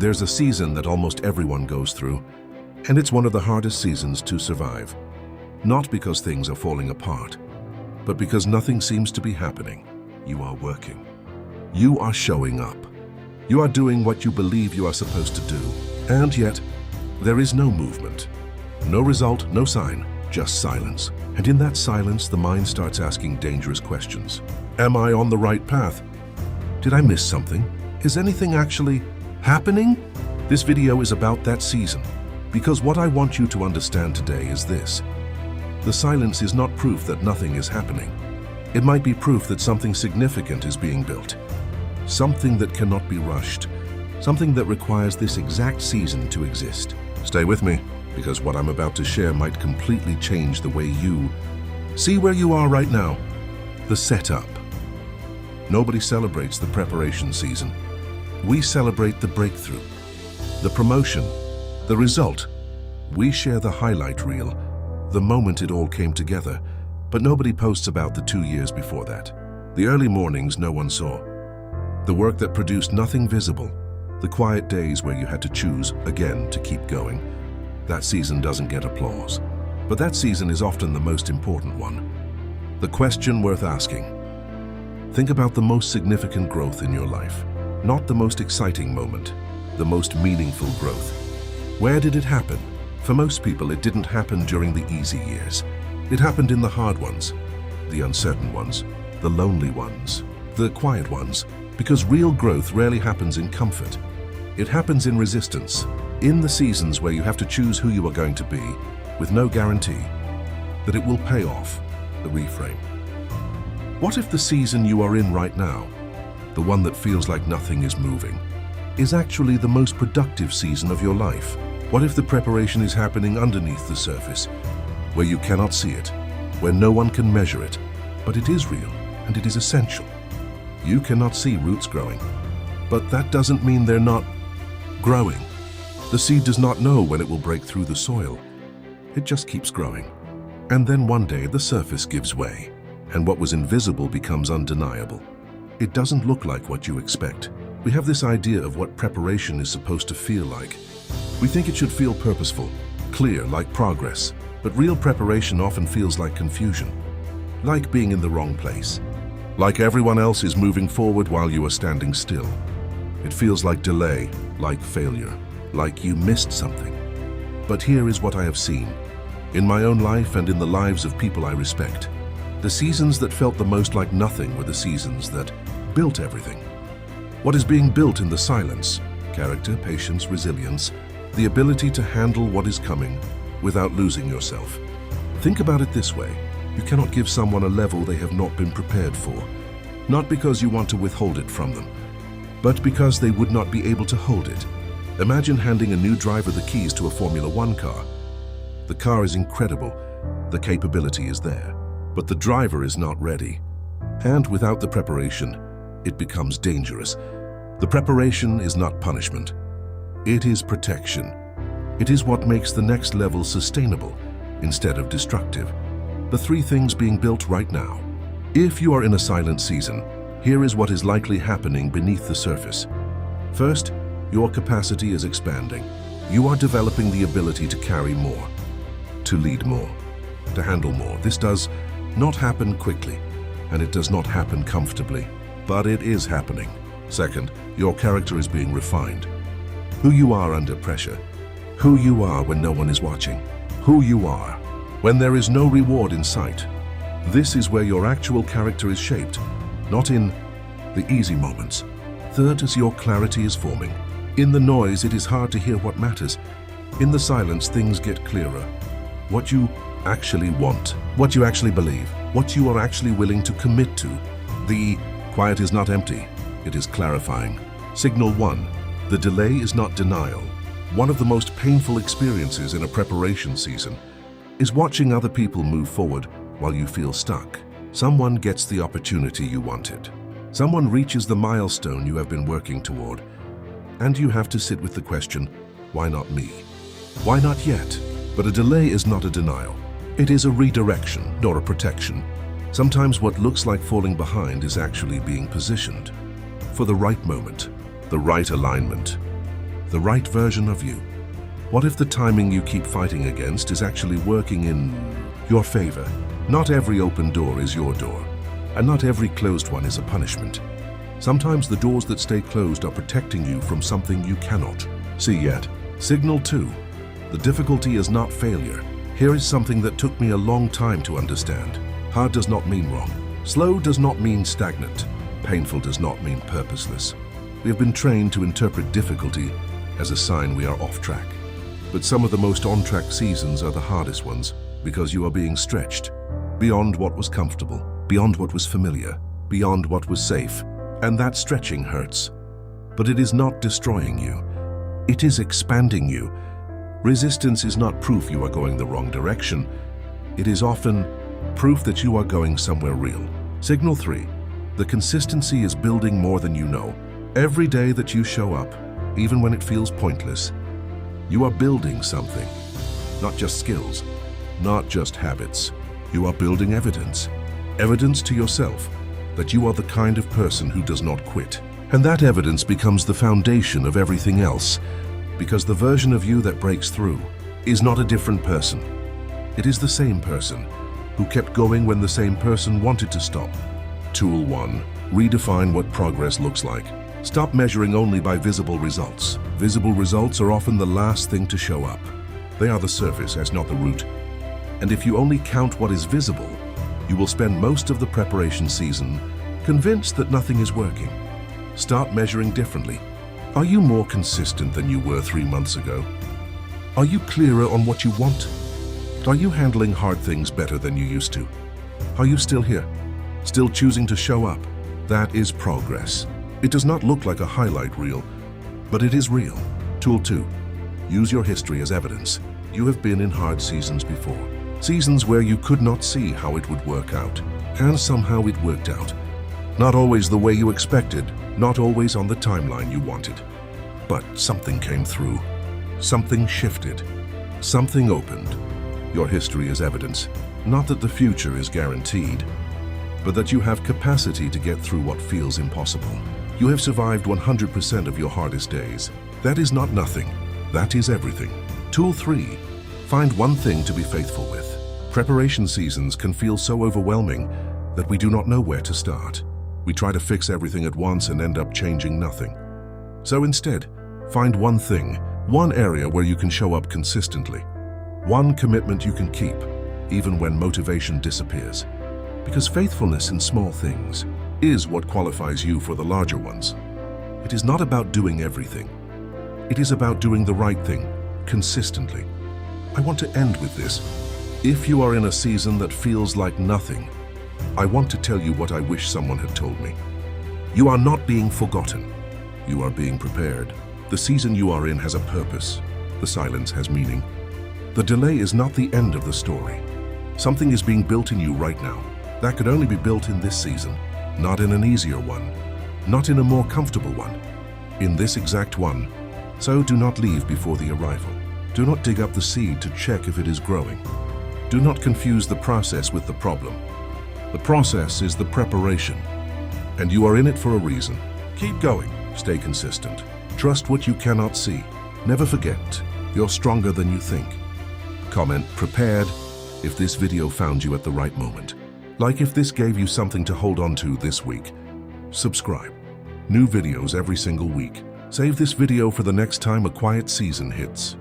There's a season that almost everyone goes through, and it's one of the hardest seasons to survive. Not because things are falling apart, but because nothing seems to be happening. You are working. You are showing up. You are doing what you believe you are supposed to do, and yet there is no movement. No result, no sign, just silence. And in that silence, the mind starts asking dangerous questions. Am I on the right path? Did I miss something? Is anything actually happening? This video is about that season, because what I want you to understand today is this. The silence is not proof that nothing is happening. It might be proof that something significant is being built. Something that cannot be rushed. Something that requires this exact season to exist. Stay with me, because what I'm about to share might completely change the way you see where you are right now. The setup. Nobody celebrates the preparation season. We celebrate the breakthrough, the promotion, the result. We share the highlight reel, the moment it all came together, but nobody posts about the 2 years before that. The early mornings no one saw. The work that produced nothing visible. The quiet days where you had to choose again to keep going. That season doesn't get applause, but that season is often the most important one. The question worth asking. Think about the most significant growth in your life. Not the most exciting moment, the most meaningful growth. Where did it happen? For most people, it didn't happen during the easy years. It happened in the hard ones, the uncertain ones, the lonely ones, the quiet ones, because real growth rarely happens in comfort. It happens in resistance, in the seasons where you have to choose who you are going to be, with no guarantee that it will pay off. The reframe. What if the season you are in right now, the one that feels like nothing is moving, is actually the most productive season of your life? What if the preparation is happening underneath the surface, where you cannot see it, where no one can measure it, but it is real and it is essential? You cannot see roots growing, but that doesn't mean they're not growing. The seed does not know when it will break through the soil. It just keeps growing. And then one day the surface gives way, and what was invisible becomes undeniable. It doesn't look like what you expect. We have this idea of what preparation is supposed to feel like. We think it should feel purposeful, clear, like progress, but real preparation often feels like confusion, like being in the wrong place, like everyone else is moving forward while you are standing still. It feels like delay, like failure, like you missed something. But here is what I have seen, in my own life and in the lives of people I respect. The seasons that felt the most like nothing were the seasons that built everything. What is being built in the silence? Character, patience, resilience, the ability to handle what is coming without losing yourself. Think about it this way. You cannot give someone a level they have not been prepared for, not because you want to withhold it from them, but because they would not be able to hold it. Imagine handing a new driver the keys to a Formula One car. The car is incredible, the capability is there, but the driver is not ready. And without the preparation, it becomes dangerous. The preparation is not punishment. It is protection. It is what makes the next level sustainable instead of destructive. The three things being built right now. If you are in a silent season, here is what is likely happening beneath the surface. First, your capacity is expanding. You are developing the ability to carry more, to lead more, to handle more. This does not happen quickly, and it does not happen comfortably, but it is happening. Second, your character is being refined. Who you are under pressure, who you are when no one is watching, who you are when there is no reward in sight. This is where your actual character is shaped, not in the easy moments. Third, as your clarity is forming. In the noise, it is hard to hear what matters. In the silence, things get clearer. What you actually want, what you actually believe, what you are actually willing to commit to. The quiet is not empty, it is clarifying. Signal 1. The delay is not denial. One of the most painful experiences in a preparation season is watching other people move forward while you feel stuck. Someone gets the opportunity you wanted. Someone reaches the milestone you have been working toward. And you have to sit with the question, why not me? Why not yet? But a delay is not a denial. It is a redirection, nor a protection. Sometimes what looks like falling behind is actually being positioned for the right moment, the right alignment. the right version of you? What if the timing you keep fighting against is actually working in your favor? Not every open door is your door, and not every closed one is a punishment. Sometimes the doors that stay closed are protecting you from something you cannot see yet. Signal 2. The difficulty is not failure. Here is something that took me a long time to understand. Hard does not mean wrong. Slow does not mean stagnant. Painful does not mean purposeless. We have been trained to interpret difficulty as a sign we are off track. But some of the most on-track seasons are the hardest ones because you are being stretched beyond what was comfortable, beyond what was familiar, beyond what was safe. And that stretching hurts. But it is not destroying you. It is expanding you. Resistance is not proof you are going the wrong direction. It is often proof that you are going somewhere real. Signal 3. The consistency is building more than you know. Every day that you show up, even when it feels pointless, you are building something. Not just skills, not just habits. You are building evidence. Evidence to yourself that you are the kind of person who does not quit. And that evidence becomes the foundation of everything else, because the version of you that breaks through is not a different person. It is the same person who kept going when the same person wanted to stop. Tool 1. Redefine what progress looks like. Stop measuring only by visible results. Visible results are often the last thing to show up. They are the surface as not the root. And if you only count what is visible, you will spend most of the preparation season convinced that nothing is working. Start measuring differently. Are you more consistent than you were 3 months ago? Are you clearer on what you want? Are you handling hard things better than you used to? Are you still here? Still choosing to show up? That is progress. It does not look like a highlight reel, but it is real. Tool 2. Use your history as evidence. You have been in hard seasons before. Seasons where you could not see how it would work out, and somehow it worked out. Not always the way you expected, not always on the timeline you wanted. But something came through. Something shifted. Something opened. Your history is evidence. Not that the future is guaranteed, but that you have capacity to get through what feels impossible. You have survived 100% of your hardest days. That is not nothing. That is everything. Tool 3. Find one thing to be faithful with. Preparation seasons can feel so overwhelming that we do not know where to start. We try to fix everything at once and end up changing nothing. So instead, find one thing, one area where you can show up consistently. One commitment you can keep, even when motivation disappears. Because faithfulness in small things is what qualifies you for the larger ones. It is not about doing everything. It is about doing the right thing, consistently. I want to end with this. If you are in a season that feels like nothing, I want to tell you what I wish someone had told me. You are not being forgotten. You are being prepared. The season you are in has a purpose. The silence has meaning. The delay is not the end of the story. Something is being built in you right now. That could only be built in this season, not in an easier one, not in a more comfortable one, in this exact one. So do not leave before the arrival. Do not dig up the seed to check if it is growing. Do not confuse the process with the problem. The process is the preparation, and you are in it for a reason. Keep going, stay consistent. Trust what you cannot see. Never forget, you're stronger than you think. Comment prepared if this video found you at the right moment. Like if this gave you something to hold on to this week. Subscribe. New videos every single week. Save this video for the next time a quiet season hits.